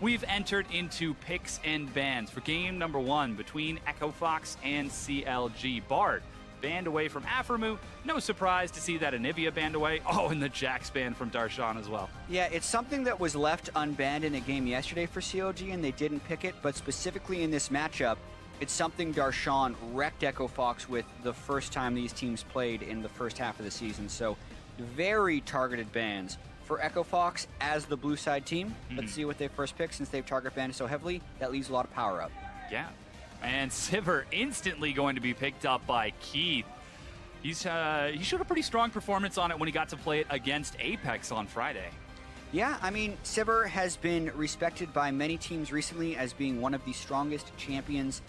We've entered into picks and bans for game number 1 between Echo Fox and CLG. Bard banned away from Aphromoo. No surprise to see that Anivia banned away. Oh, and the Jax ban from Darshan as well. Yeah, it's something that was left unbanned in a game yesterday for CLG, and they didn't pick it. But specifically in this matchup, it's something Darshan wrecked Echo Fox with the first time these teams played in the first half of the season. So very targeted bans for Echo Fox as the blue side team. Let's see what they first pick since they've target banned so heavily. That leaves a lot of power up. Yeah. And Sivir instantly going to be picked up by Keith. He showed a pretty strong performance on it when he got to play it against Apex on Friday. Yeah, I mean, Sivir has been respected by many teams recently as being one of the strongest champions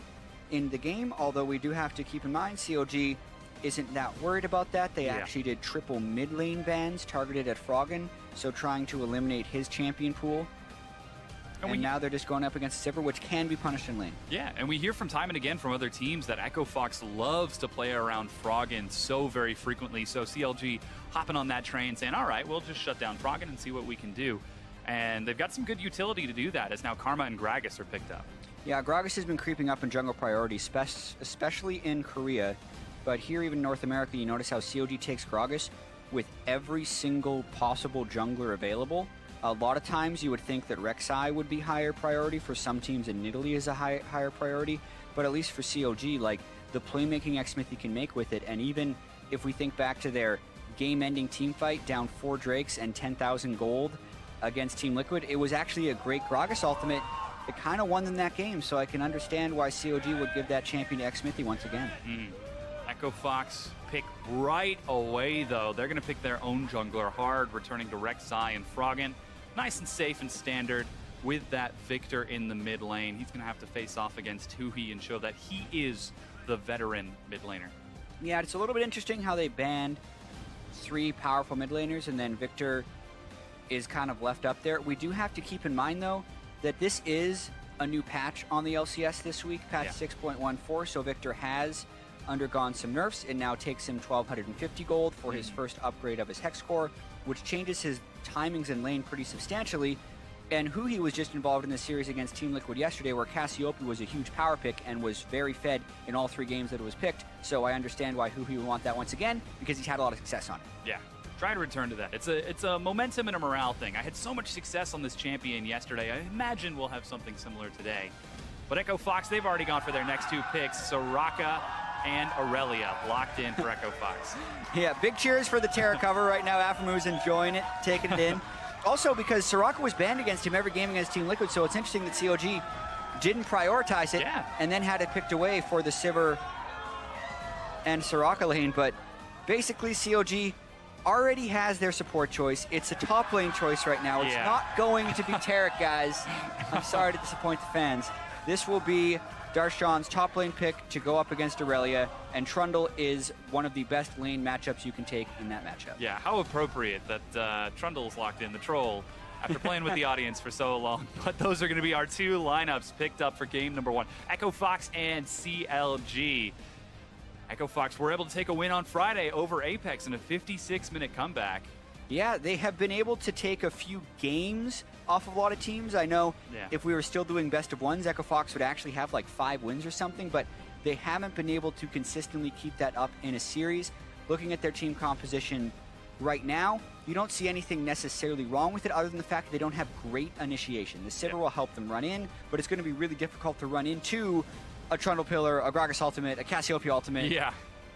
in the game, although we do have to keep in mind CLG isn't that worried about that. They actually did triple mid lane bans targeted at Froggen, so trying to eliminate his champion pool. And now they're just going up against Sivir, which can be punished in lane. Yeah, and we hear from time and again from other teams that Echo Fox loves to play around Froggen so very frequently. So CLG hopping on that train saying, all right, we'll just shut down Froggen and see what we can do. And they've got some good utility to do that, as now Karma and Gragas are picked up. Yeah, Gragas has been creeping up in jungle priority, especially in Korea. But here, even in North America, you notice how CLG takes Gragas with every single possible jungler available. A lot of times you would think that Rek'Sai would be higher priority. For some teams in Italy is a higher priority. But at least for CLG, like, the playmaking Xmithie can make with it. And even if we think back to their game-ending team fight, down 4 Drakes and 10,000 gold against Team Liquid, it was actually a great Gragas ultimate. It kind of won them that game, so I can understand why CLG would give that champion to Xmithie once again. Echo Fox pick right away, though. They're going to pick their own jungler hard, returning to Rek'Sai and Froggen. Nice and safe and standard with that Victor in the mid lane. He's going to have to face off against Huhi and show that he is the veteran mid laner. Yeah, it's a little bit interesting how they banned 3 powerful mid laners and then Victor is kind of left up there. We do have to keep in mind, though, that this is a new patch on the LCS this week, patch 6.14, so Victor has undergone some nerfs. It now takes him 1,250 gold for his first upgrade of his Hex Core, which changes his timings in lane pretty substantially. And Huhi was just involved in the series against Team Liquid yesterday, where Cassiope was a huge power pick and was very fed in all 3 games that it was picked. So I understand why Huhi would want that once again, because he's had a lot of success on it. Yeah, try to return to that. It's a momentum and a morale thing. I had so much success on this champion yesterday. I imagine we'll have something similar today. But Echo Fox, they've already gone for their next 2 picks. Soraka and Aurelia locked in for Echo Fox. Yeah, big cheers for the Terra cover right now. Aphromoo enjoying it, taking it in. Also, because Soraka was banned against him every game against Team Liquid, so it's interesting that CLG didn't prioritize it and then had it picked away for the Sivir and Soraka lane. But basically, CLG already has their support choice. It's a top lane choice right now. It's not going to be Tarek, guys. I'm sorry to disappoint the fans. This will be Darshan's top lane pick to go up against Aurelia, and Trundle is one of the best lane matchups you can take in that matchup. Yeah, how appropriate that Trundle's locked in the troll after playing with the audience for so long. But those are going to be our 2 lineups picked up for game number 1. Echo Fox and CLG. Echo Fox were able to take a win on Friday over Apex in a 56-minute comeback. Yeah, they have been able to take a few games off of a lot of teams. I know if we were still doing best of ones, Echo Fox would actually have like 5 wins or something, but they haven't been able to consistently keep that up in a series. Looking at their team composition right now, you don't see anything necessarily wrong with it other than the fact that they don't have great initiation. The Sivir will help them run in, but it's going to be really difficult to run into a Trundle Pillar, a Gragas ultimate, a Cassiope ultimate.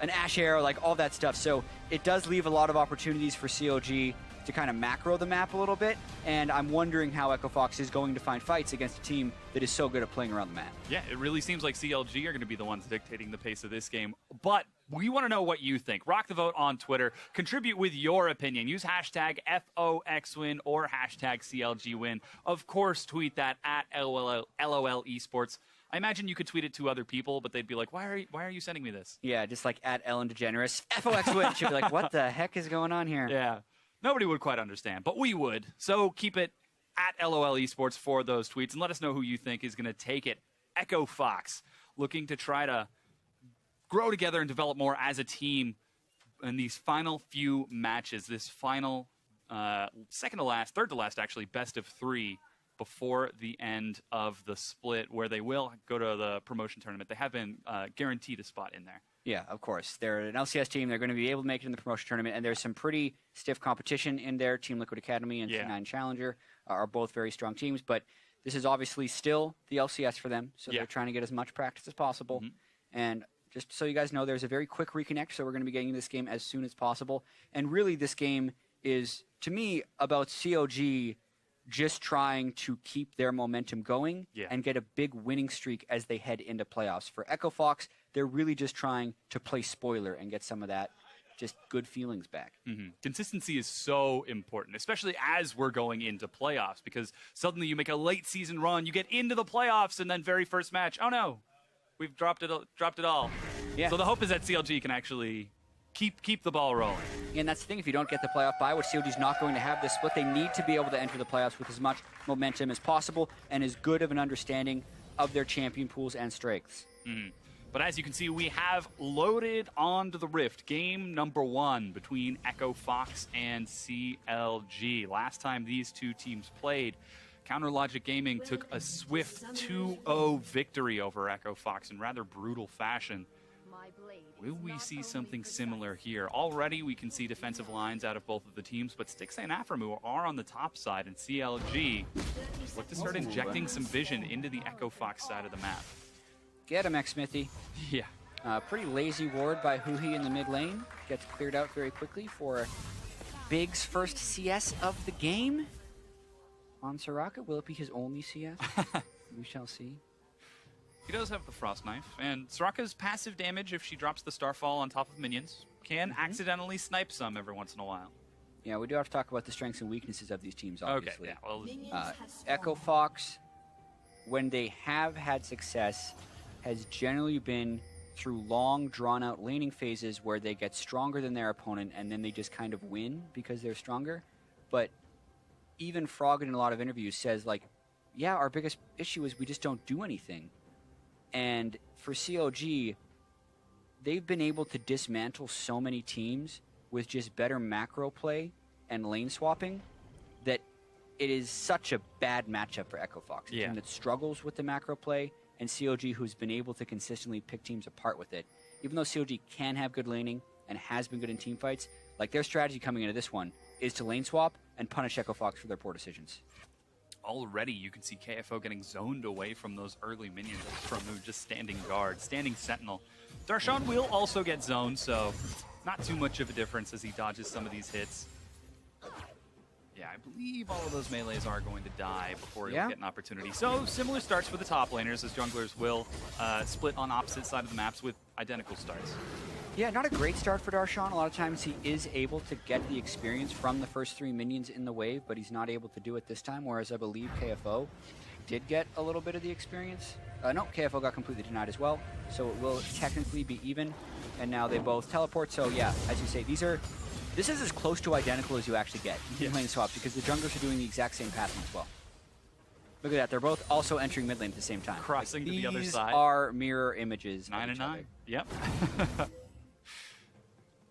An Ash Arrow, like all that stuff. So it does leave a lot of opportunities for CLG to kind of macro the map a little bit, and I'm wondering how Echo Fox is going to find fights against a team that is so good at playing around the map. Yeah, it really seems like CLG are going to be the ones dictating the pace of this game, but we want to know what you think. Rock the vote on Twitter. Contribute with your opinion. Use hashtag FOXWin or hashtag CLGWin. Of course, tweet that at LOL Esports. I imagine you could tweet it to other people, but they'd be like, why are you sending me this? Yeah, just like at Ellen DeGeneres. FOXWin. She'd be like, what the heck is going on here? Yeah. Nobody would quite understand, but we would. So keep it at LOL Esports for those tweets, and let us know who you think is going to take it. Echo Fox, looking to try to grow together and develop more as a team in these final few matches. This final, second to last, third to last, actually, best of 3 before the end of the split, where they will go to the promotion tournament. They have been guaranteed a spot in there. Yeah, of course. They're an LCS team. They're going to be able to make it in the promotion tournament, and there's some pretty stiff competition in there. Team Liquid Academy and C9 Challenger are both very strong teams, but this is obviously still the LCS for them, so they're trying to get as much practice as possible. And just so you guys know, there's a very quick reconnect, so we're going to be getting this game as soon as possible. And really, this game is, to me, about CLG just trying to keep their momentum going and get a big winning streak as they head into playoffs. For Echo Fox, they're really just trying to play spoiler and get some of that just good feelings back. Consistency is so important, especially as we're going into playoffs, because suddenly you make a late season run, you get into the playoffs, and then very first match, oh no, we've dropped it all. Yeah. So the hope is that CLG can actually keep the ball rolling. And that's the thing, if you don't get the playoff bye, which CLG's not going to have this split, they need to be able to enter the playoffs with as much momentum as possible and as good of an understanding of their champion pools and strengths. But as you can see, we have loaded onto the Rift. Game number 1 between Echo Fox and CLG. Last time these two teams played, Counter Logic Gaming took a swift 2-0 victory over Echo Fox in rather brutal fashion. Will we see something similar here? Already we can see defensive lines out of both of the teams, but Stixxay and Aphromoo are on the top side, and CLG look to start injecting some vision into the Echo Fox side of the map. Get him, Xmithie. Yeah. Pretty lazy ward by Huhi in the mid lane. Gets cleared out very quickly for Big's first CS of the game. On Soraka, will it be his only CS? We shall see. He does have the Frost Knife, and Soraka's passive damage, if she drops the Starfall on top of minions, can accidentally snipe some every once in a while. Yeah, we do have to talk about the strengths and weaknesses of these teams, obviously. Okay, yeah, well, Echo Fox, when they have had success, has generally been through long, drawn-out laning phases where they get stronger than their opponent, and then they just kind of win because they're stronger. But even Froggen in a lot of interviews says, like, yeah, our biggest issue is we just don't do anything. And for CLG, they've been able to dismantle so many teams with just better macro play and lane swapping that it is such a bad matchup for Echo Fox. A team that struggles with the macro play, and CLG, who's been able to consistently pick teams apart with it. Even though CLG can have good laning and has been good in team fights, like their strategy coming into this one is to lane swap and punish Echo Fox for their poor decisions. Already you can see KFO getting zoned away from those early minions from just standing guard, standing sentinel. Darshan will also get zoned, so not too much of a difference as he dodges some of these hits. Yeah, I believe all of those melees are going to die before he'll get an opportunity. So similar starts for the top laners, as junglers will split on opposite side of the maps with identical starts. Yeah, not a great start for Darshan. A lot of times he is able to get the experience from the first 3 minions in the wave, but he's not able to do it this time, whereas I believe KFO did get a little bit of the experience. No, KFO got completely denied as well, so it will technically be even, and now they both teleport. So yeah, as you say, this is as close to identical as you actually get in lane swaps, because the junglers are doing the exact same pattern as well. Look at that, they're both also entering mid lane at the same time. Crossing to the other side. These are mirror images. 9 and 9. Yep.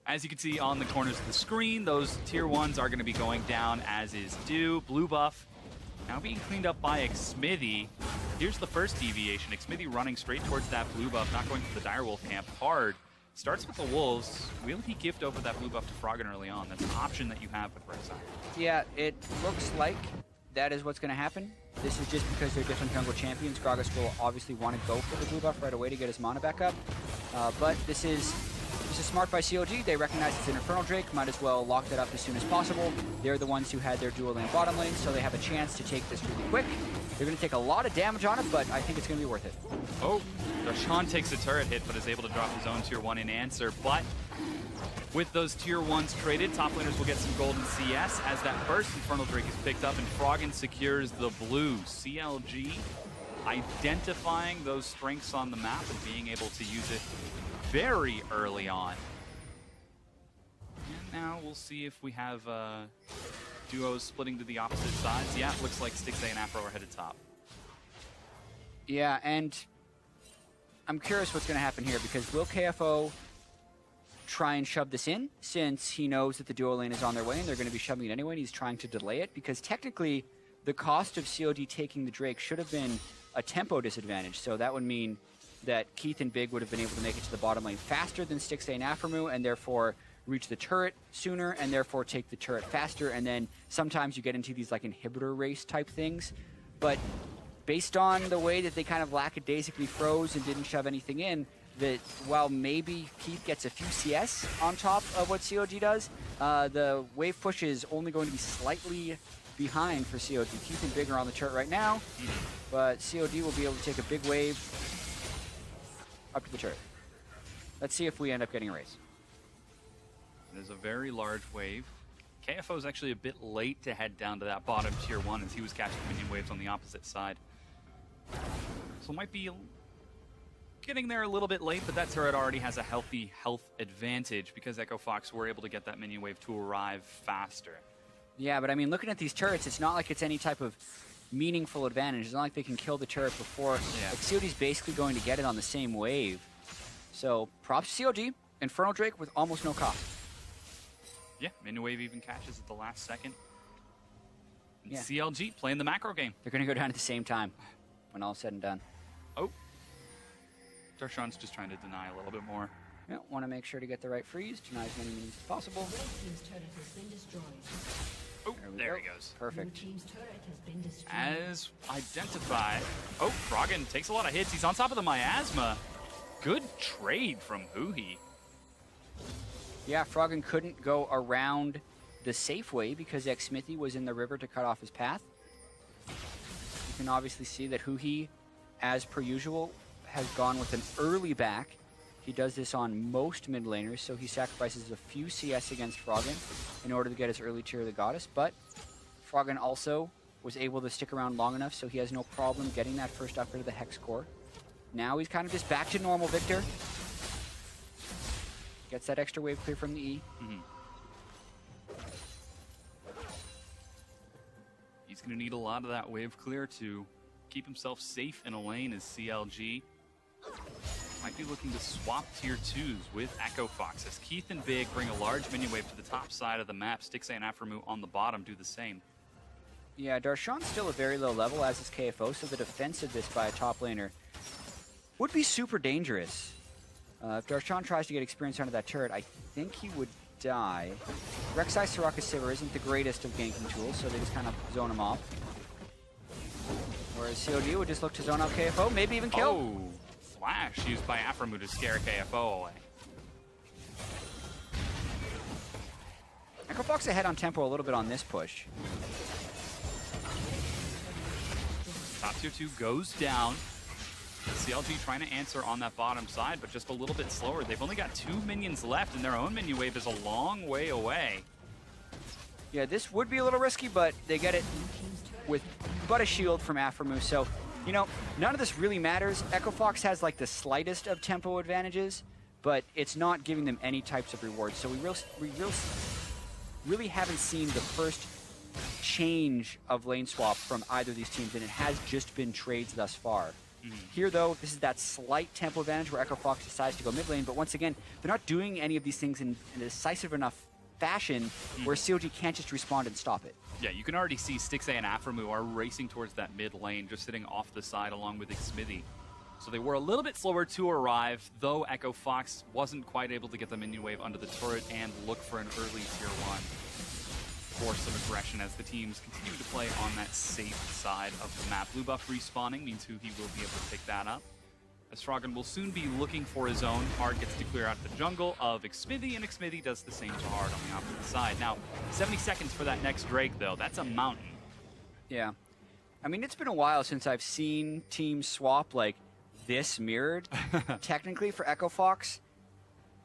As you can see on the corners of the screen, those tier 1s are going to be going down as is due. Blue buff now being cleaned up by Xmithie. Here's the first deviation. Xmithie running straight towards that blue buff, not going to the Direwolf camp hard. Starts with the Wolves. Will he gift over that blue buff to Froggen early on? That's an option that you have with Rek'Sai. Yeah, it looks like that is what's going to happen. This is just because they're different jungle champions. Gragas will obviously want to go for the blue buff right away to get his mana back up. But this is smart by CLG. They recognize it's an Infernal Drake. Might as well lock that up as soon as possible. They're the ones who had their dual lane bottom lane, so they have a chance to take this really quick. They're going to take a lot of damage on it, but I think it's going to be worth it. Oh, Darshan takes a turret hit, but is able to drop his own tier 1 in answer. But with those tier 1s traded, top laners will get some golden CS as that first Infernal Drake is picked up and Froggen secures the blue. CLG identifying those strengths on the map and being able to use it very early on. And now we'll see if we have duos splitting to the opposite sides. Yeah, it looks like Stixxay and Aphro are headed top. Yeah, and I'm curious what's going to happen here, because will KFO try and shove this in, since he knows that the duo lane is on their way and they're going to be shoving it anyway, and he's trying to delay it? Because technically, the cost of CLG taking the Drake should have been a tempo disadvantage. So that would mean that Keith and Big would have been able to make it to the bottom lane faster than Stixxay and Aphromoo, and therefore reach the turret sooner, and therefore take the turret faster. And then sometimes you get into these like inhibitor race type things. But based on the way that they kind of lackadaisically froze and didn't shove anything in, that while maybe Keith gets a few CS on top of what CLG does, the wave push is only going to be slightly behind for CLG. Keith and Big are on the turret right now, but CLG will be able to take a big wave up to the turret. Let's see if we end up getting a race. There's a very large wave. KFO is actually a bit late to head down to that bottom tier 1 as he was catching minion waves on the opposite side. So might be getting there a little bit late, but that turret already has a healthy health advantage because Echo Fox were able to get that minion wave to arrive faster. Yeah, but I mean, looking at these turrets, it's not like it's any type of meaningful advantage. It's not like they can kill the turret before. Yeah. Like, CLG's basically going to get it on the same wave. So, props to CLG. Infernal Drake with almost no cost. Yeah, minion wave even catches at the last second. And Yeah. CLG playing the macro game. They're going to go down at the same time when all is said and done. Oh. Darshan's just trying to deny a little bit more. Yeah, want to make sure to get the right freeze, deny as many minions as possible. Red team's turret has been destroyed. Oh, there we he goes. Perfect. Blue team's turret has been destroyed. As identified. Oh, Froggen takes a lot of hits. He's on top of the miasma. Good trade from Huhi. Yeah, Froggen couldn't go around the safe way because Xmithie was in the river to cut off his path. You can obviously see that Huhi, as per usual, has gone with an early back. He does this on most mid laners, so he sacrifices a few CS against Froggen in order to get his early tier of the goddess, but Froggen also was able to stick around long enough so he has no problem getting that first upgrade of the Hex Core. Now he's kind of just back to normal Victor. Gets that extra wave clear from the E. He's going to need a lot of that wave clear to keep himself safe in a lane as CLG might be looking to swap tier 2s with Echo Fox as Keith and Big bring a large minion wave to the top side of the map. Stixxay and Aphromoo on the bottom do the same. Yeah, Darshan's still a very low level, as is KFO, so the defense of this by a top laner would be super dangerous. If Darshan tries to get experience onto that turret, I think he would die. Rek'Sai Soraka Sivir isn't the greatest of ganking tools, so they just kind of zone him off. Whereas COD would just look to zone out KFO, maybe even kill. Oh, flash used by Aphromoo to scare KFO away. Echo Fox ahead on tempo a little bit on this push. Top tier 2 goes down. CLG trying to answer on that bottom side, but just a little bit slower. They've only got 2 minions left, and their own minion wave is a long way away. Yeah, this would be a little risky, but they get it with but a shield from Aphromoo. So, you know, none of this really matters. Echo Fox has like the slightest of tempo advantages, but it's not giving them any types of rewards. So we really haven't seen the first change of lane swap from either of these teams, and it has just been trades thus far. Here, though, this is that slight tempo advantage where Echo Fox decides to go mid lane, but once again, they're not doing any of these things in a decisive enough fashion where CLG can't just respond and stop it. Yeah, you can already see Stixxay and Aphromoo are racing towards that mid lane, just sitting off the side along with Xmithie. So they were a little bit slower to arrive, though Echo Fox wasn't quite able to get the minion wave under the turret and look for an early tier 1. Force some aggression as the teams continue to play on that safe side of the map. Blue buff respawning means Huhi will be able to pick that up. As Froggen will soon be looking for his own. Hard gets to clear out the jungle of Xmithie, and Xmithie does the same to Hard on the opposite side. Now, 70 seconds for that next Drake, though. That's a mountain. Yeah. I mean, it's been a while since I've seen teams swap like this mirrored. Technically, for Echo Fox,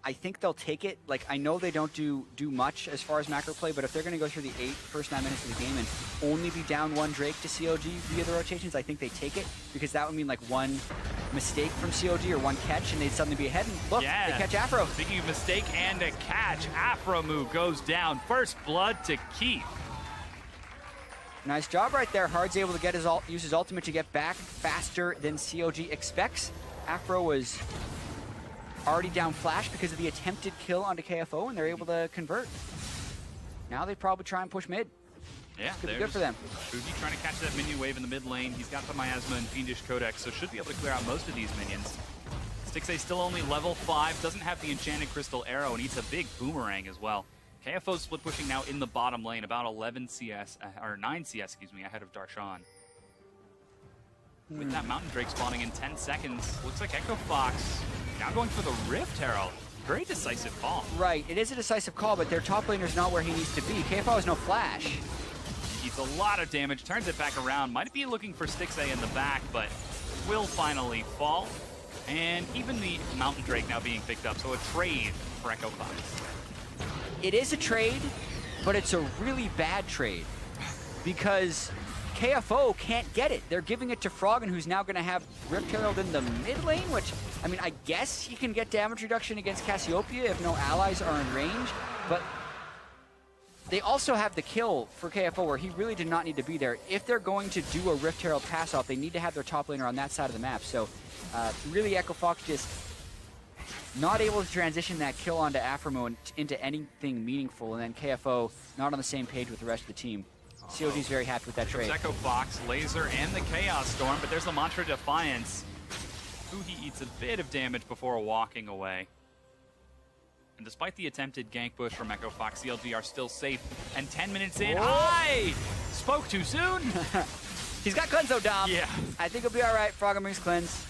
I think they'll take it. Like, I know they don't do much as far as macro play, but if they're going to go through the first 9 minutes of the game and only be down 1 Drake to CLG via the rotations, I think they take it, because that would mean like 1 mistake from CLG or 1 catch, and they'd suddenly be ahead, and look, Yeah. they catch Aphro. Speaking of mistake and a catch, Aphromoo goes down. First blood to Keith. Nice job right there. Hard's able to get use his ultimate to get back faster than CLG expects. Aphro was already down flash because of the attempted kill onto KFO, and they're able to convert. Now they probably try and push mid. Yeah, Could be good for them. Huhi trying to catch that minion wave in the mid lane. He's got the Miasma and Fiendish Codex, so should be able to clear out most of these minions. Stixxay still only level 5, doesn't have the Enchanted Crystal Arrow, and eats a big boomerang as well. KFO's split pushing now in the bottom lane, about 11 CS, or 9 CS, excuse me, ahead of Darshan. With that Mountain Drake spawning in 10 seconds, looks like Echo Fox now going for the Rift Herald. Very decisive call. Right, it is a decisive call, but their top laner's not where he needs to be. KFO has no flash. Eats a lot of damage, turns it back around. Might be looking for Stixxay in the back, but will finally fall. And even the Mountain Drake now being picked up, so a trade for Echo Fox. It is a trade, but it's a really bad trade because KFO can't get it. They're giving it to Froggen, who's now going to have Rift Herald in the mid lane, which, I mean, I guess he can get damage reduction against Cassiopeia if no allies are in range, but they also have the kill for KFO where he really did not need to be there. If they're going to do a Rift Herald pass-off, they need to have their top laner on that side of the map. So really Echo Fox just not able to transition that kill onto Aphromoo into anything meaningful, and then KFO not on the same page with the rest of the team. COG's very happy with that trade. Echo Fox, Laser, and the Chaos Storm, but there's the Mantra Defiance. Huhi eats a bit of damage before walking away. And despite the attempted gank push from Echo Fox, CLG are still safe. And 10 minutes in, I spoke too soon. He's got cleanse though, Dom. Yeah. I think he'll be all right. Froggen brings cleanse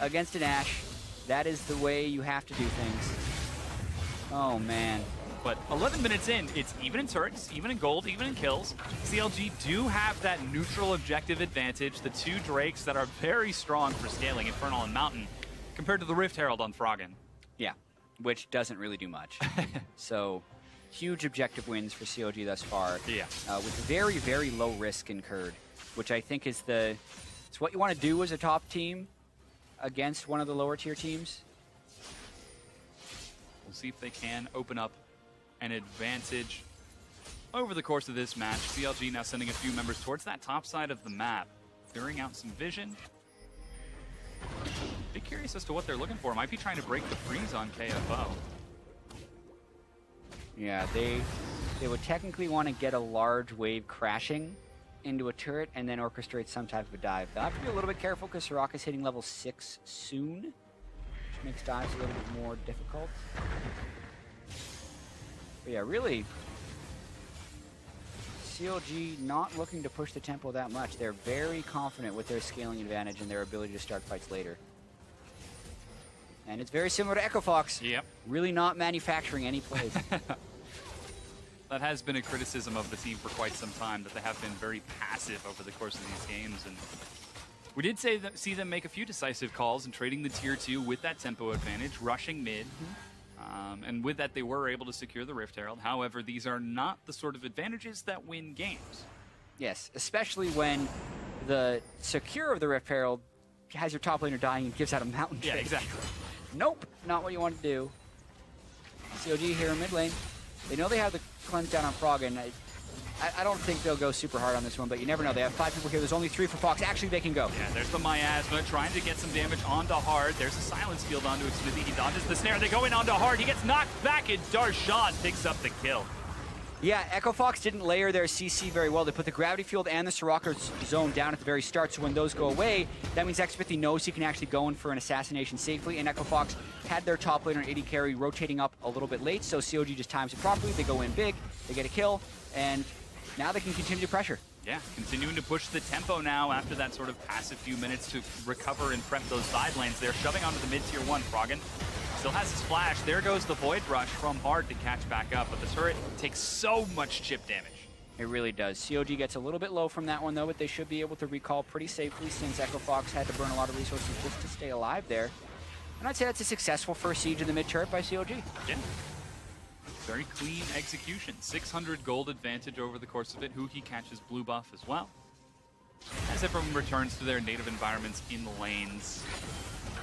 against an Ashe. That is the way you have to do things. Oh, man. But 11 minutes in, it's even in turrets, even in gold, even in kills. CLG do have that neutral objective advantage, the two Drakes that are very strong for scaling, Infernal and Mountain, compared to the Rift Herald on Froggen. Yeah, which doesn't really do much. So, huge objective wins for CLG thus far. Yeah. With very, very low risk incurred, which I think is it's what you want to do as a top team against one of the lower tier teams. We'll see if they can open up an advantage over the course of this match. CLG now sending a few members towards that top side of the map, clearing out some vision. Be curious as to what they're looking for. Might be trying to break the freeze on KFO. Yeah, they would technically want to get a large wave crashing into a turret and then orchestrate some type of a dive. They'll have to be a little bit careful because Soraka's hitting level 6 soon, which makes dives a little bit more difficult. But yeah, really, CLG not looking to push the tempo that much. They're very confident with their scaling advantage and their ability to start fights later. And it's very similar to Echo Fox. Yep. Really not manufacturing any plays. That has been a criticism of the team for quite some time, that they have been very passive over the course of these games. And we did see them make a few decisive calls and trading the tier 2 with that tempo advantage, rushing mid. And with that, they were able to secure the Rift Herald. However, these are not the sort of advantages that win games. Yes, especially when the secure of the Rift Herald has your top laner dying and gives out a mountain Yeah, kick. exactly. Nope, not what you want to do. CLG here in mid lane. They know they have the cleanse down on Froggen. I don't think they'll go super hard on this one, but you never know. They have 5 people here. There's only 3 for Fox. Actually, they can go. Yeah, there's the Miasma trying to get some damage onto Hard. There's a Silence Field onto Xmithie. He dodges the snare. They go in onto Hard. He gets knocked back, and Darshan picks up the kill. Yeah, Echo Fox didn't layer their CC very well. They put the Gravity Field and the Soraka Zone down at the very start, so when those go away, that means Xmithie knows he can actually go in for an assassination safely, and Echo Fox had their top laner 80 carry rotating up a little bit late, so COG just times it properly. They go in big, they get a kill, and now they can continue to pressure. Yeah, continuing to push the tempo now after that sort of passive few minutes to recover and prep those side lanes. They're shoving onto the mid-tier 1. Froggen still has his flash. There goes the Void Rush from Hard to catch back up, but the turret takes so much chip damage. It really does. COG gets a little bit low from that one, though, but they should be able to recall pretty safely since Echo Fox had to burn a lot of resources just to stay alive there. And I'd say that's a successful first siege in the mid-turret by COG. Yeah. Very clean execution. 600 gold advantage over the course of it. Huhi catches blue buff as well. As everyone returns to their native environments in the lanes.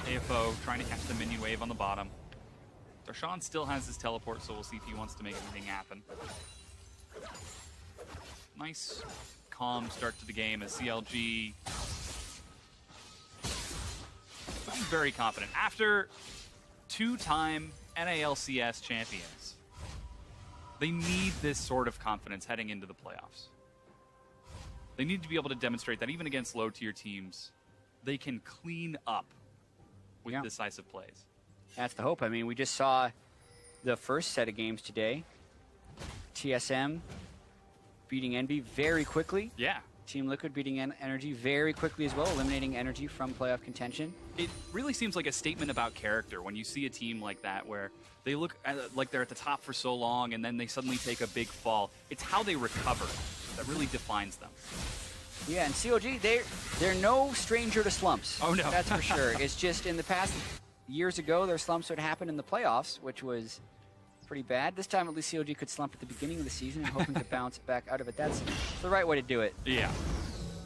AFO trying to catch the minion wave on the bottom. Darshan still has his teleport, so we'll see if he wants to make anything happen. Nice, calm start to the game as CLG looking very confident. After 2-time NALCS champions, they need this sort of confidence heading into the playoffs. They need to be able to demonstrate that even against low-tier teams, they can clean up with decisive plays. That's the hope. I mean, we just saw the first set of games today. TSM beating Envy very quickly. Yeah. Team Liquid beating Energy very quickly as well, eliminating Energy from playoff contention. It really seems like a statement about character when you see a team like that where they look like they're at the top for so long and then they suddenly take a big fall. It's how they recover that really defines them. Yeah, and CLG, they're no stranger to slumps. Oh, no. That's for sure. It's just in the past years ago, their slumps would happen in the playoffs, which was pretty bad. This time, at least CLG could slump at the beginning of the season and hoping to bounce back out of it. That's the right way to do it. Yeah.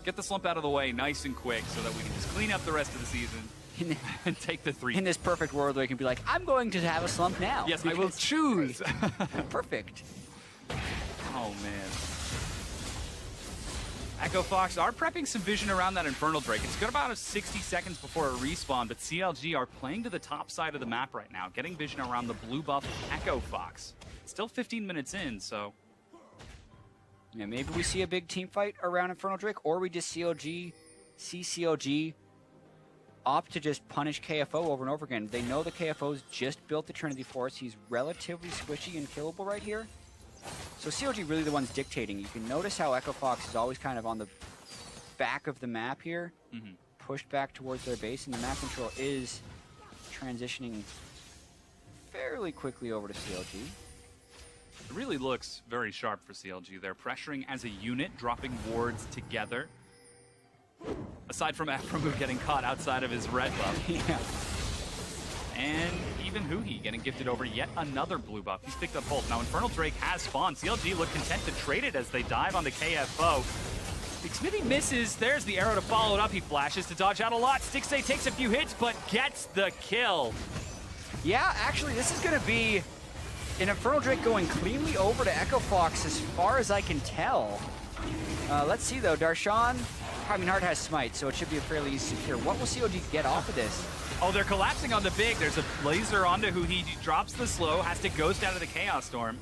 Get the slump out of the way nice and quick so that we can just clean up the rest of the season and take the 3. In this perfect world where you can be like, I'm going to have a slump now. Yes, I will choose. Perfect. Oh, man. Echo Fox are prepping some vision around that Infernal Drake. It's got about 60 seconds before a respawn, but CLG are playing to the top side of the map right now, getting vision around the blue buff Echo Fox. It's still 15 minutes in, so... Yeah, maybe we see a big team fight around Infernal Drake, or we just see CLG opt to just punish KFO over and over again. They know the KFO's just built the Trinity Force. He's relatively squishy and killable right here. So CLG really the ones dictating. You can notice how Echo Fox is always kind of on the back of the map here, pushed back towards their base, and the map control is transitioning fairly quickly over to CLG. It really looks very sharp for CLG. They're pressuring as a unit, dropping wards together. Aside from Aphromoo getting caught outside of his red buff. Yeah. And even Huhi getting gifted over yet another blue buff. He's picked up both. Now Infernal Drake has spawned. CLG look content to trade it as they dive on the KFO. Xmithie misses. There's the arrow to follow it up. He flashes to dodge out a lot. Stixxay takes a few hits, but gets the kill. Yeah, actually, this is going to be an Infernal Drake going cleanly over to Echo Fox as far as I can tell. Let's see, though. Darshan, I mean, Hard has Smite, so it should be a fairly easy secure. What will CLG get off of this? Oh, they're collapsing on the big. There's a laser onto Huhi. He drops the slow, has to ghost out of the Chaos Storm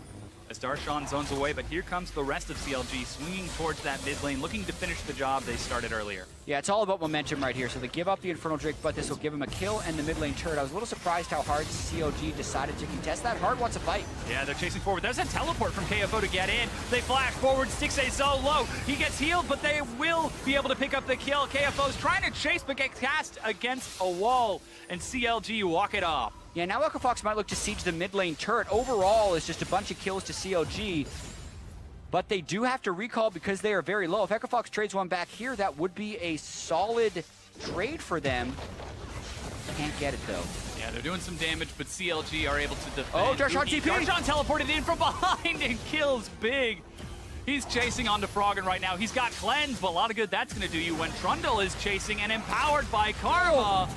as Darshan zones away, but here comes the rest of CLG swinging towards that mid lane, looking to finish the job they started earlier. Yeah, it's all about momentum right here. So they give up the Infernal Drake, but this will give him a kill and the mid lane turret. I was a little surprised how hard CLG decided to contest that. Hard wants a fight. Yeah, they're chasing forward. There's a teleport from KFO to get in. They flash forward. Stixxay so low. He gets healed, but they will be able to pick up the kill. KFO's trying to chase, but gets cast against a wall, and CLG walk it off. Yeah, now Echo Fox might look to siege the mid lane turret. Overall, it's just a bunch of kills to CLG. But they do have to recall because they are very low. If Echo Fox trades one back here, that would be a solid trade for them. Can't get it, though. Yeah, they're doing some damage, but CLG are able to defend. Oh, Darshan TP! Darshan teleported in from behind and kills big. He's chasing onto Froggen right now. He's got Cleanse, but a lot of good that's going to do you when Trundle is chasing and empowered by Karma.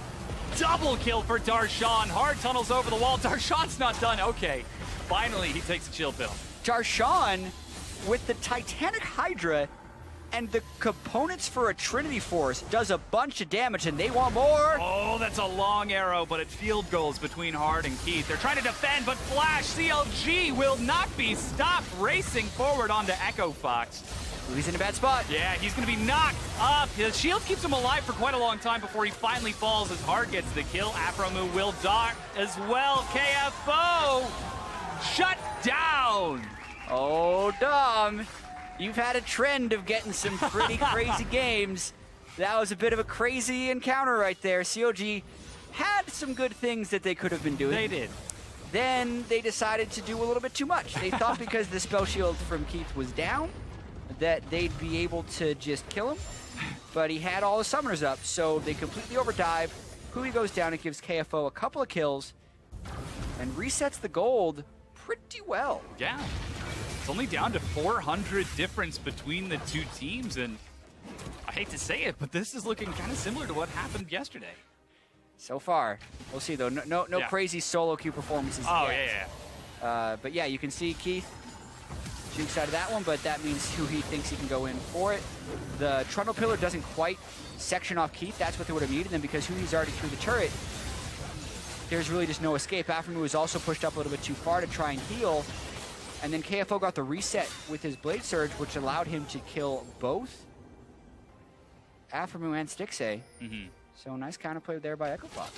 Double kill for Darshan. Hard tunnels over the wall. Darshan's not done. Okay, finally he takes a chill pill. Darshan with the Titanic Hydra and the components for a Trinity Force does a bunch of damage, and they want more. Oh, that's a long arrow, but it field goals between Hard and Keith. They're trying to defend, but Flash CLG will not be stopped, racing forward onto Echo Fox. He's in a bad spot. Yeah, he's going to be knocked up. His shield keeps him alive for quite a long time before he finally falls as Hard gets the kill. Aphromoo will dart as well. KFO shut down. Oh, Dom, you've had a trend of getting some pretty crazy games. That was a bit of a crazy encounter right there. CLG had some good things that they could have been doing. They did. Then they decided to do a little bit too much. They thought because the spell shield from Keith was down, that they'd be able to just kill him, but he had all the summoners up, so they completely overdive. Huhi goes down and gives KFO a couple of kills and resets the gold pretty well. Yeah, it's only down to 400 difference between the two teams, and I hate to say it, but this is looking kind of similar to what happened yesterday. So far. We'll see, though. No Yeah. crazy solo queue performances Oh, yet. yeah. But yeah, you can see Keith jukes out of that one, but that means Huhi thinks he can go in for it. The Trundle Pillar doesn't quite section off Keith. That's what they would have needed. And because Huhi's already through the turret, there's really just no escape. Aphromoo was also pushed up a little bit too far to try and heal. And then KFO got the reset with his Blade Surge, which allowed him to kill both Aphromoo and Stixxay. Mm-hmm. So nice counterplay there by EchoFox.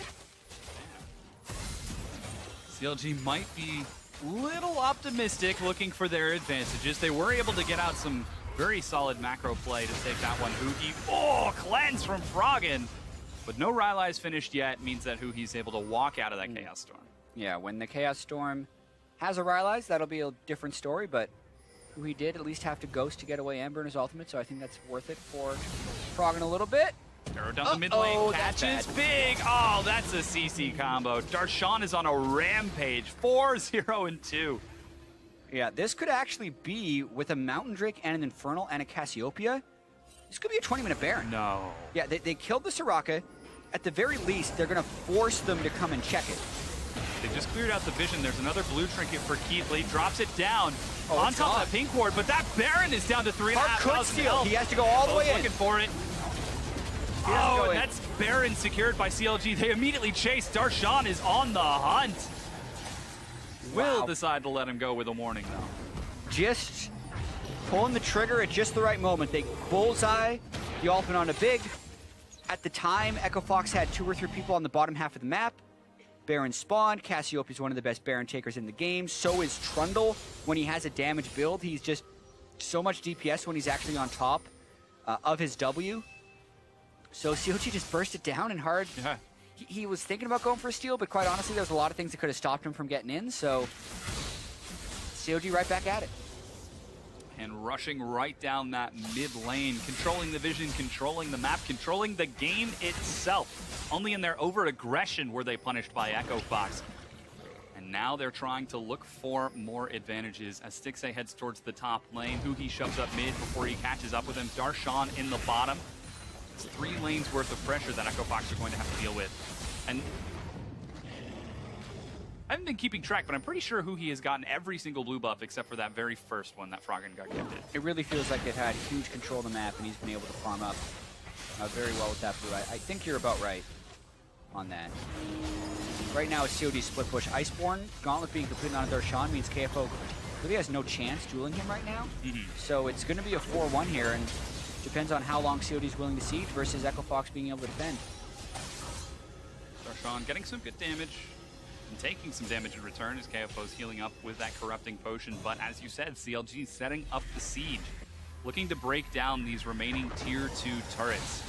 CLG might be a little optimistic looking for their advantages. They were able to get out some very solid macro play to take that one. Huhi, oh, cleanse from Froggen. But no Rylai's finished yet, means that Huhi's able to walk out of that Chaos Storm. Yeah, when the Chaos Storm has a Rylai's, that'll be a different story, but Huhi did at least have to Ghost to get away Ember in his ultimate, so I think that's worth it for Froggen a little bit. Arrow down the mid lane, catches big. Oh, that's a CC combo. Darshan is on a rampage, 4-0-2. Yeah, this could actually be, with a Mountain Drake and an Infernal and a Cassiopeia, this could be a 20-minute Baron. No. Yeah, they killed the Soraka. At the very least, they're going to force them to come and check it. They just cleared out the vision. There's another blue trinket for Keithley. Drops it down on top of that pink ward, but that Baron is down to 3,500 health. He has to go all the way in. Looking for it. Oh, and that's Baron secured by CLG. They immediately chase. Darshan is on the hunt. Will decide to let him go with a warning, though. Just pulling the trigger at just the right moment. They bullseye the ultimate on a big. At the time, EchoFox had 2 or 3 people on the bottom half of the map. Baron spawned. Cassiopeia is one of the best Baron takers in the game. So is Trundle when he has a damage build. He's just so much DPS when he's actually on top of his W. So CLG just burst it down and hard. Yeah. He was thinking about going for a steal, but quite honestly, there's a lot of things that could have stopped him from getting in. So CLG right back at it. And rushing right down that mid lane, controlling the vision, controlling the map, controlling the game itself. Only in their over-aggression were they punished by EchoFox. And now they're trying to look for more advantages as Stixxay heads towards the top lane. Huhi shoves up mid before he catches up with him. Darshan in the bottom. It's 3 lanes worth of pressure that EchoFox are going to have to deal with. And I haven't been keeping track, but I'm pretty sure Huhi has gotten every single blue buff except for that very first one that Froggen got gifted. It really feels like they've had huge control of the map, and he's been able to farm up very well with that blue. I think you're about right on that. Right now, it's COD split push. Iceborne, Gauntlet being completed on Darshan means KFO really has no chance dueling him right now. So it's going to be a 4-1 here, and depends on how long COD is willing to siege versus EchoFox being able to defend. Darshan getting some good damage and taking some damage in return as KFO's healing up with that corrupting potion. But as you said, CLG setting up the siege, looking to break down these remaining tier 2 turrets.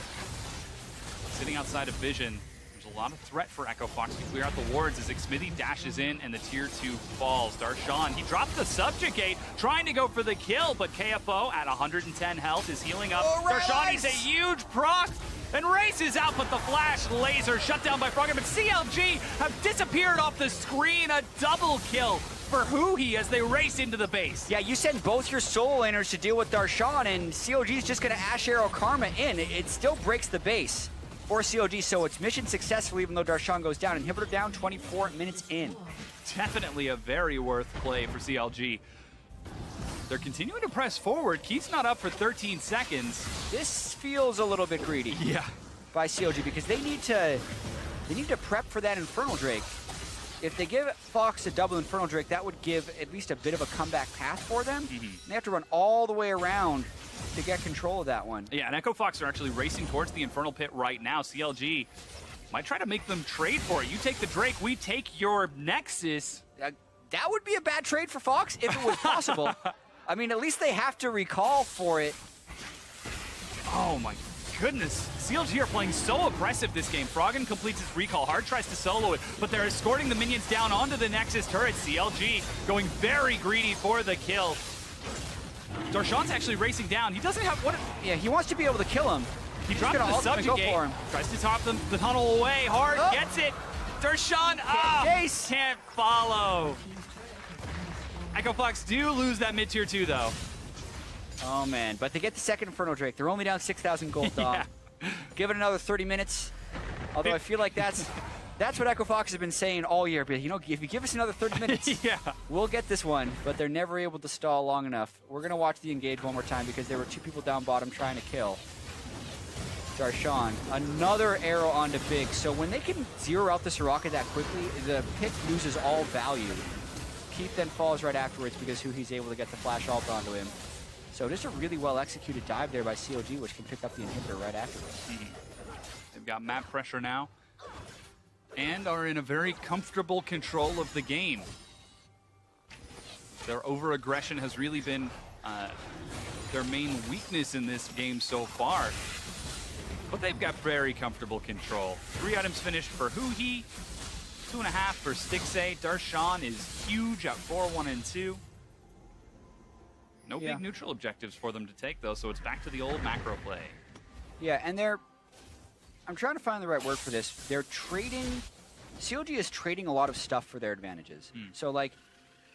Sitting outside of vision, there's a lot of threat for EchoFox to clear out the wards as Xmithie dashes in and the tier 2 falls. Darshan, he dropped the subjugate, trying to go for the kill, but KFO at 110 health is healing up. Darshan, he's a huge proc and races out, but the flash laser shut down by Froggen. But CLG have disappeared off the screen. A double kill for Huhi as they race into the base. Yeah, you send both your solo laners to deal with Darshan, and CLG's just going to Ash Arrow Karma in. It still breaks the base for CLG, so it's mission successful even though Darshan goes down. Inhibitor down 24 minutes in. Definitely a very worth play for CLG. They're continuing to press forward. Keith's not up for 13 seconds. This feels a little bit greedy. Yeah. By CLG because they need to prep for that Infernal Drake. If they give Fox a double Infernal Drake, that would give at least a bit of a comeback path for them. They have to run all the way around to get control of that one. Yeah, and EchoFox are actually racing towards the Infernal Pit right now. CLG might try to make them trade for it. You take the Drake, we take your Nexus. That would be a bad trade for Fox if it was possible. I mean, at least they have to recall for it. Oh my goodness. CLG are playing so aggressive this game. Froggen completes his recall. Hard tries to solo it, but they're escorting the minions down onto the Nexus turret. CLG going very greedy for the kill. Darshan's actually racing down. He doesn't have what? Yeah, he wants to be able to kill him. He dropped the subjugate. Tries to top the tunnel away. Hard gets it. Darshan can't follow. EchoFox do lose that mid-tier 2, though. Oh, man. But they get the second Infernal Drake. They're only down 6,000 gold, dog. Give it another 30 minutes. Although I feel like that's what EchoFox has been saying all year. But, you know, if you give us another 30 minutes, we'll get this one. But they're never able to stall long enough. We're going to watch the engage one more time because there were 2 people down bottom trying to kill. Darshan, another arrow onto Big. So when they can zero out the Soraka that quickly, the pick loses all value. Keith then falls right afterwards because Huhi's able to get the flash ult onto him. So just a really well-executed dive there by CLG, which can pick up the inhibitor right afterwards. They've got map pressure now and are in a very comfortable control of the game. Their over-aggression has really been their main weakness in this game so far. But they've got very comfortable control. 3 items finished for Huhi, 2.5 for Stixxay. Darshan is huge at 4-1 and 2. No big neutral objectives for them to take, though, so it's back to the old macro play. Yeah, and I'm trying to find the right word for this. They're trading, CLG is trading a lot of stuff for their advantages. So, like,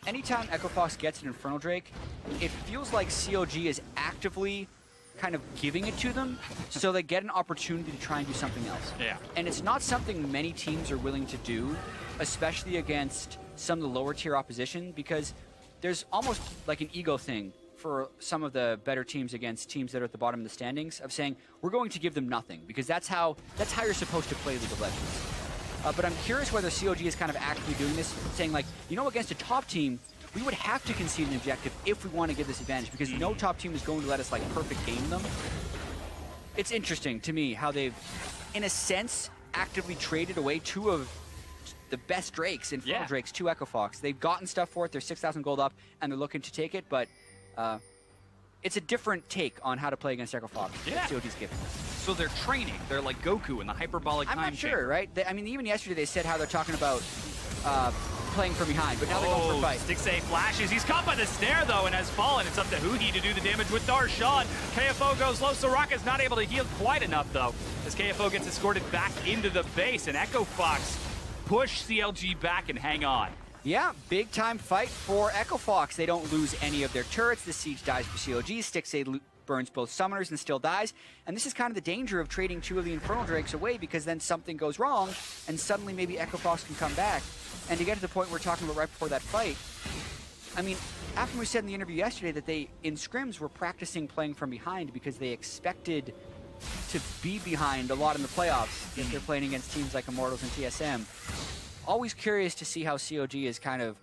anytime Echo Fox gets an Infernal Drake, it feels like CLG is actively kind of giving it to them so they get an opportunity to try and do something else. Yeah. And it's not something many teams are willing to do, especially against some of the lower tier opposition, because there's almost like an ego thing for some of the better teams against teams that are at the bottom of the standings of saying, we're going to give them nothing, because that's how you're supposed to play League of Legends. But I'm curious whether CLG is kind of actively doing this, saying like, you know, against a top team, we would have to concede an objective if we want to get this advantage, because no top team is going to let us like perfect game them. It's interesting to me how they've, in a sense, actively traded away 2 of the best Drakes, Infernal Drakes, to Echo Fox. They've gotten stuff for it, they're 6,000 gold up, and they're looking to take it, but it's a different take on how to play against Echo Fox that CLG's giving. So they're training. They're like Goku in the hyperbolic time I'm not chamber. sure, right? I mean, even yesterday they said how they're talking about playing from behind, but now they're going for a fight. Stixxay flashes. He's caught by the snare, though, and has fallen. It's up to Huhi to do the damage with Darshan. KFO goes low. Soraka's not able to heal quite enough, though, as KFO gets escorted back into the base, and Echo Fox push CLG back and hang on. Yeah, big time fight for Echo Fox. They don't lose any of their turrets. The siege dies for CLG. Stixxay burns both summoners and still dies. And this is kind of the danger of trading 2 of the Infernal Drakes away, because then something goes wrong and suddenly maybe Echo Fox can come back. And to get to the point we're talking about right before that fight, I mean, Aphromoo said in the interview yesterday that they, in scrims, were practicing playing from behind because they expected to be behind a lot in the playoffs if they're playing against teams like Immortals and TSM. Always curious to see how CLG is kind of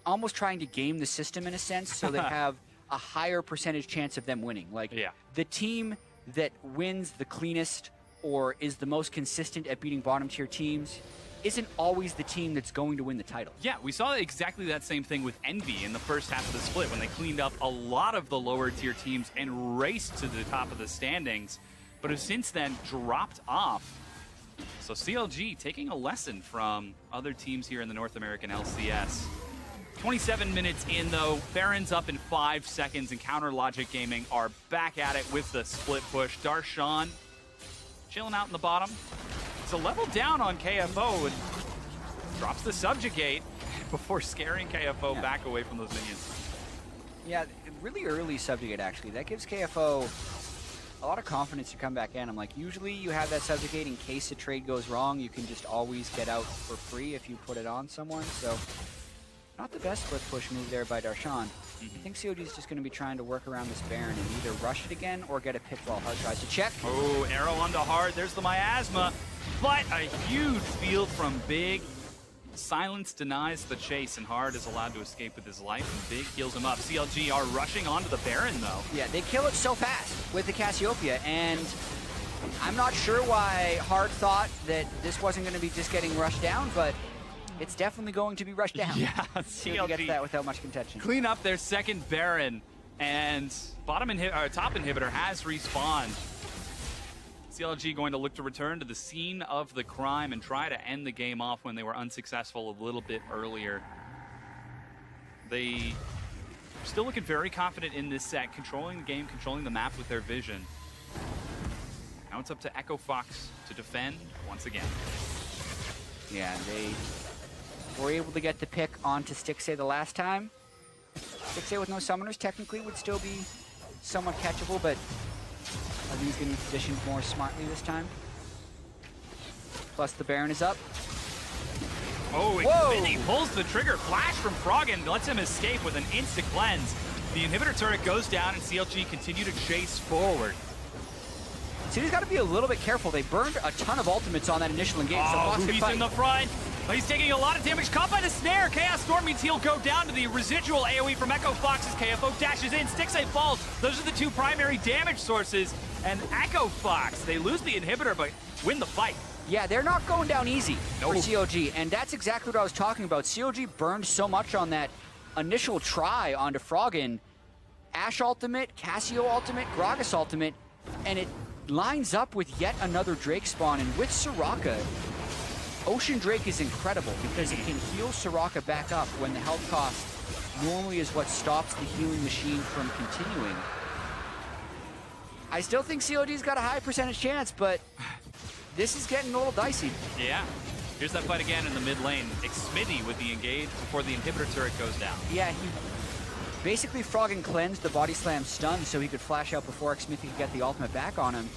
almost trying to game the system in a sense, so they have a higher percentage chance of them winning. Like, the team that wins the cleanest or is the most consistent at beating bottom tier teams isn't always the team that's going to win the title. Yeah, we saw exactly that same thing with Envy in the first half of the split when they cleaned up a lot of the lower tier teams and raced to the top of the standings, but have since then dropped off. So CLG taking a lesson from other teams here in the North American LCS. 27 minutes in, though. Baron's up in 5 seconds, and Counter Logic Gaming are back at it with the split push. Darshan chilling out in the bottom. It's a level down on KFO and drops the Subjugate before scaring KFO back away from those minions. Yeah, really early Subjugate, actually. That gives KFO a lot of confidence to come back in. I'm like, usually you have that Subjugate in case a trade goes wrong. You can just always get out for free if you put it on someone. So, not the best split push move there by Darshan. I think COD is just going to be trying to work around this Baron and either rush it again or get a pick while Hard tries to check. Oh, arrow onto Hard. There's the miasma. But a huge field from Big. Silence denies the chase, and Hard is allowed to escape with his life, and Big heals him up. CLG are rushing onto the Baron, though. Yeah, they kill it so fast with the Cassiopeia, and I'm not sure why Hard thought that this wasn't going to be just getting rushed down, but it's definitely going to be rushed down. Yeah, CLG gets that without much contention. Clean up their second Baron, and top inhibitor has respawned. CLG going to look to return to the scene of the crime and try to end the game off when they were unsuccessful a little bit earlier. They are still looking very confident in this set, controlling the game, controlling the map with their vision. Now it's up to Echo Fox to defend once again. Yeah, they were able to get the pick onto Stixxay the last time. Stixxay with no summoners technically would still be somewhat catchable, but I think he's going to be positioned more smartly this time. Plus the Baron is up. Oh, Xmithie pulls the trigger. Flash from Froggen lets him escape with an insta-cleanse. The inhibitor turret goes down, and CLG continue to chase forward. So he's got to be a little bit careful. They burned a ton of ultimates on that initial engage. Oh, so Huhi's in the front. Oh, he's taking a lot of damage. Caught by the snare. Chaos Storm means he'll go down to the residual AoE from Echo Fox as KFO dashes in. Stixxay falls. Those are the two primary damage sources. And Echo Fox, they lose the inhibitor, but win the fight. Yeah, they're not going down easy for No. CLG, and that's exactly what I was talking about. CLG burned so much on that initial try onto Froggen. Ashe ultimate, Cassio ultimate, Gragas ultimate, and it lines up with yet another Drake spawn. And with Soraka, Ocean Drake is incredible because it can heal Soraka back up when the health cost normally is what stops the healing machine from continuing. I still think CLG's got a high percentage chance, but this is getting a little dicey. Yeah. Here's that fight again in the mid lane. Xmithie would be engaged before the inhibitor turret goes down. Yeah, he basically Froggen cleansed the body slam stun so he could flash out before Xmithie could get the ultimate back on him.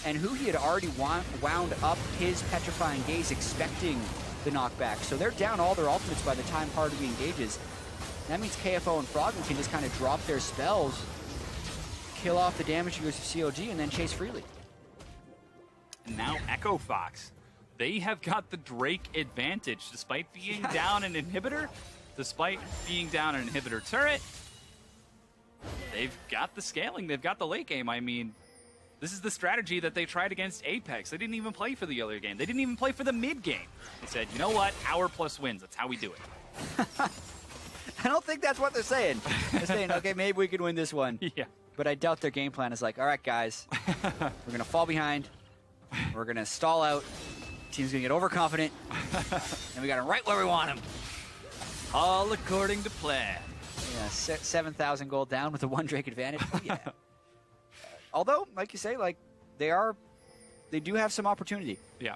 And Huhi had already wound up his petrifying gaze expecting the knockback. So they're down all their ultimates by the time Hardy engages. That means KFO and Froggen can just kind of drop their spells, kill off the damage users of CLG, and then chase freely. And now Echo Fox. They have got the Drake advantage despite being down an inhibitor, despite being down an inhibitor turret. They've got the scaling, they've got the late game. I mean, this is the strategy that they tried against Apex. They didn't even play for the earlier game. They didn't even play for the mid game. They said, you know what, our plus wins. That's how we do it. I don't think that's what they're saying. They're saying, okay, maybe we can win this one. Yeah. But I doubt their game plan is like, all right, guys, we're going to fall behind. We're going to stall out. Team's going to get overconfident. And we got him right where we want him. All according to plan. Yeah, 7,000 gold down with a 1 Drake advantage. Oh, yeah. Although, like you say, like they do have some opportunity. Yeah.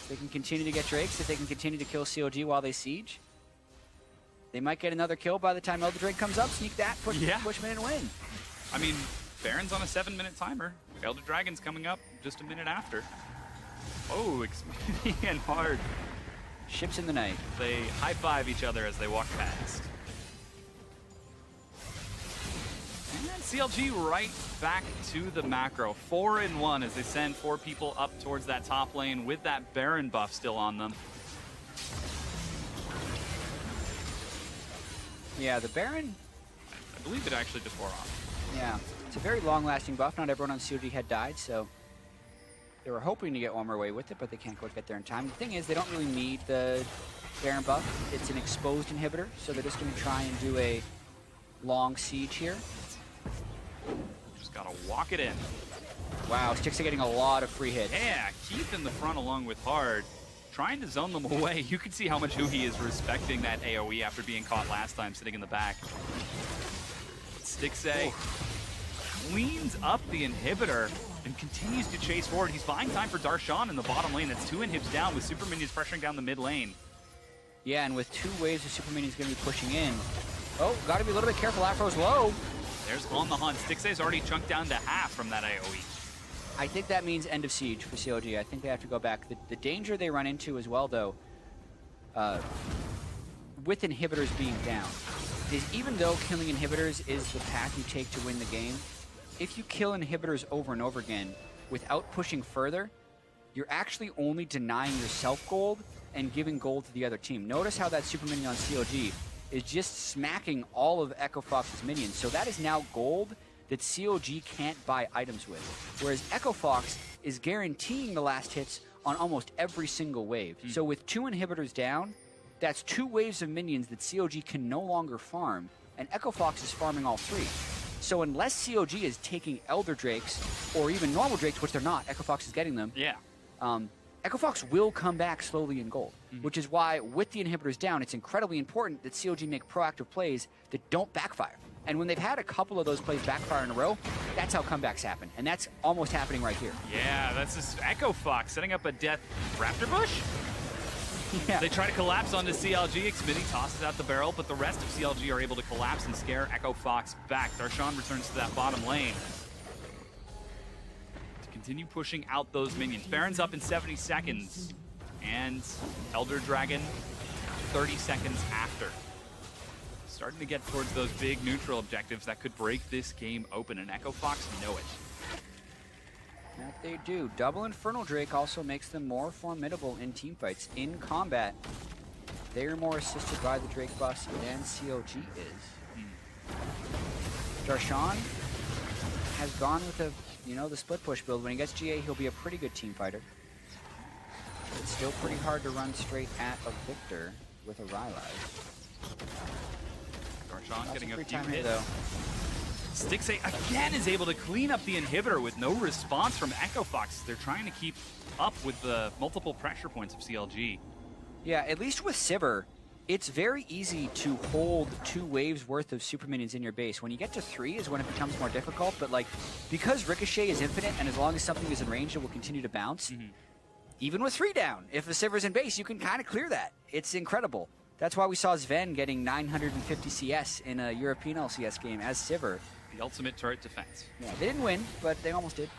They can continue to get Drakes. If they can continue to kill CLG while they siege, they might get another kill by the time Elder Drake comes up. Sneak that, push Bushman, and win. I mean, Baron's on a 7-minute timer. Elder Dragon's coming up just a minute after. Oh, Xmithie and Hard. Ships in the night. They high-five each other as they walk past. And CLG right back to the macro. 4-1 as they send 4 people up towards that top lane with that Baron buff still on them. Yeah, the Baron, I believe it actually just wore off. yeah, it's a very long-lasting buff. Not everyone on CLG had died, so they were hoping to get one more way with it, but they can't quite get there in time. The thing is, they don't really need the Baron buff. It's an exposed inhibitor, so they're just going to try and do a long siege here. Just gotta walk it in. Wow, Stixxay getting a lot of free hits. Yeah, Keith in the front along with Hard, trying to zone them away. You can see how much Huhi is respecting that AoE after being caught last time sitting in the back. Stixxay cleans up the inhibitor and continues to chase forward. He's buying time for Darshan in the bottom lane. That's 2 inhibs down with super minions pressuring down the mid lane. Yeah, and with 2 waves of super minions going to be pushing in. Oh, got to be a little bit careful. Afro's low. There's on the hunt. Stixxay's already chunked down to half from that AoE. I think that means end of siege for CLG. I think they have to go back. The danger they run into as well, though, with inhibitors being down, is even though killing inhibitors is the path you take to win the game, if you kill inhibitors over and over again without pushing further, you're actually only denying yourself gold and giving gold to the other team. Notice how that super minion on CLG is just smacking all of Echo Fox's minions. So that is now gold that CLG can't buy items with. Whereas Echo Fox is guaranteeing the last hits on almost every single wave. So with 2 inhibitors down, that's 2 waves of minions that CLG can no longer farm, and Echo Fox is farming all 3. So unless CLG is taking Elder Drakes, or even normal Drakes, which they're not, Echo Fox is getting them, Yeah. Echo Fox will come back slowly in gold, which is why with the inhibitors down, it's incredibly important that CLG make proactive plays that don't backfire. And when they've had a couple of those plays backfire in a row, that's how comebacks happen. And that's almost happening right here. Yeah, that's just Echo Fox setting up a death Raptor Bush. Yeah. They try to collapse onto CLG. Xmithie tosses out the barrel, but the rest of CLG are able to collapse and scare Echo Fox back. Darshan returns to that bottom lane to continue pushing out those minions. Baron's up in 70 seconds, and Elder Dragon 30 seconds after. Starting to get towards those big neutral objectives that could break this game open, and Echo Fox know it. Now they do. Double Infernal Drake also makes them more formidable in teamfights. In combat, they're more assisted by the Drake bus than CLG is. Darshan has gone with the split push build. When he gets GA, he'll be a pretty good team fighter. It's still pretty hard to run straight at a Victor with a Rylai. Darshan getting a few time hits. though. Stixxay again is able to clean up the inhibitor with no response from Echo Fox. They're trying to keep up with the multiple pressure points of CLG. Yeah, at least with Sivir, it's very easy to hold 2 waves worth of super minions in your base. When you get to 3 is when it becomes more difficult, but like, because Ricochet is infinite and as long as something is in range, it will continue to bounce. Even with 3 down, if a Sivir's in base, you can kind of clear that. It's incredible. That's why we saw Sven getting 950 CS in a European LCS game as Sivir. The ultimate turret defense. Yeah, they didn't win, but they almost did.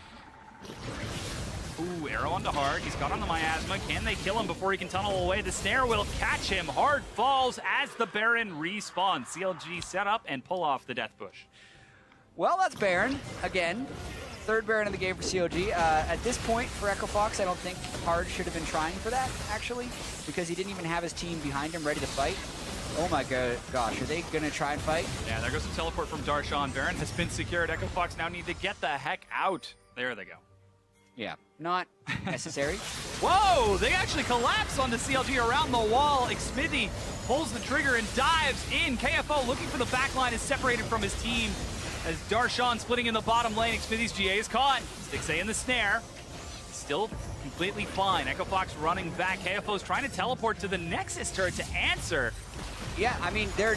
Ooh, arrow onto Hard. He's got on the Miasma. Can they kill him before he can tunnel away? The snare will catch him. Hard falls as the Baron respawns. CLG set up and pull off the Death Bush. Well, that's Baron again. 3rd Baron of the game for CLG. At this point, for Echo Fox, I don't think Hard should have been trying for that, actually, because he didn't even have his team behind him ready to fight. Oh my gosh, are they going to try and fight? Yeah, there goes the teleport from Darshan. Baron has been secured. Echo Fox now need to get the heck out. There they go. Yeah, not necessary. Whoa, they actually collapse onto CLG around the wall. Xmithie pulls the trigger and dives in. KFO looking for the backline is separated from his team as Darshan splitting in the bottom lane. Xmithie's GA is caught. Stixxay in the snare. Still completely fine. Echo Fox running back. KFO's trying to teleport to the Nexus turret to answer. Yeah, I mean, their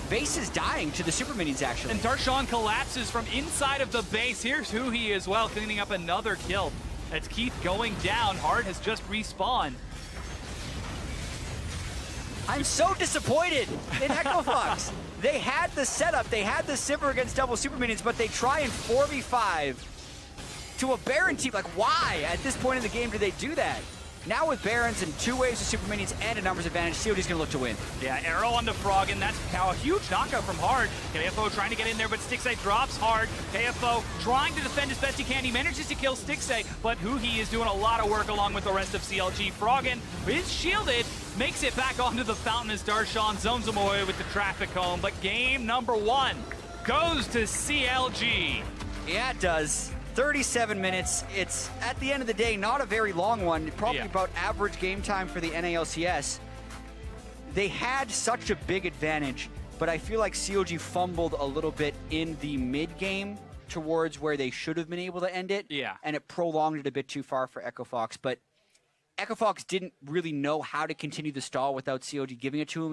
base is dying to the super minions, actually. And Darshan collapses from inside of the base. Here's Huhi as well, cleaning up another kill. That's Keith going down. Hard has just respawned. I'm so disappointed in Echo Fox. They had the setup. They had the Sivir against double super minions, but they try and 4v5 to a Baron team. Like, why? At this point in the game, do they do that? Now with Barons and 2 waves of super minions and a numbers advantage, COD's gonna look to win. Yeah, arrow onto Froggen. That's how a huge knockout from Hard. KFO trying to get in there, but Stixxay drops Hard. KFO trying to defend as best he can. He manages to kill Stixxay, but Huhi is doing a lot of work along with the rest of CLG. Froggen is shielded, makes it back onto the fountain as Darshan zones him away with the traffic cone. But game number 1 goes to CLG. Yeah, it does. 37 minutes. It's, at the end of the day, not a very long one. Probably about average game time for the NALCS. They had such a big advantage, but I feel like CLG fumbled a little bit in the mid-game towards where they should have been able to end it. Yeah. And it prolonged it a bit too far for Echo Fox. But Echo Fox didn't really know how to continue the stall without CLG giving it to him.